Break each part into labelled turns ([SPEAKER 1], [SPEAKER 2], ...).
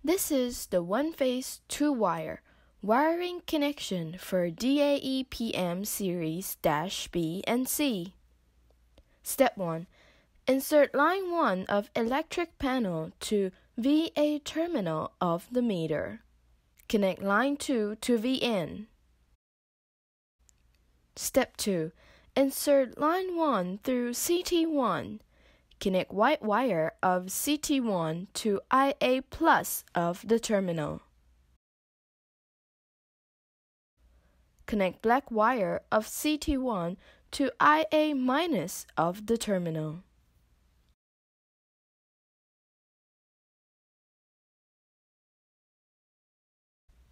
[SPEAKER 1] This is the 1phase2wire wiring connection for DAE PM Series -B and C. Step 1. Insert line 1 of electric panel to VA terminal of the meter. Connect line 2 to VN. Step 2. Insert line 1 through CT1. Connect white wire of CT1 to IA plus of the terminal. Connect black wire of CT1 to IA minus of the terminal.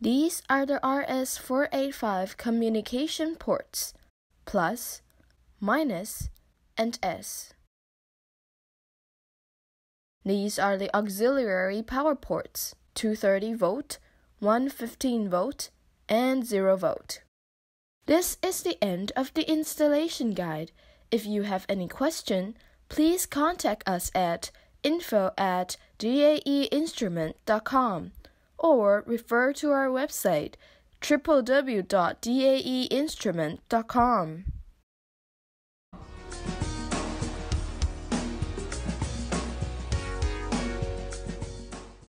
[SPEAKER 1] These are the RS485 communication ports, plus, minus, and S. These are the auxiliary power ports, 230 volt, 115 volt, and 0 volt. This is the end of the installation guide. If you have any question, please contact us at info@daeinstrument.com or refer to our website www.daeinstrument.com.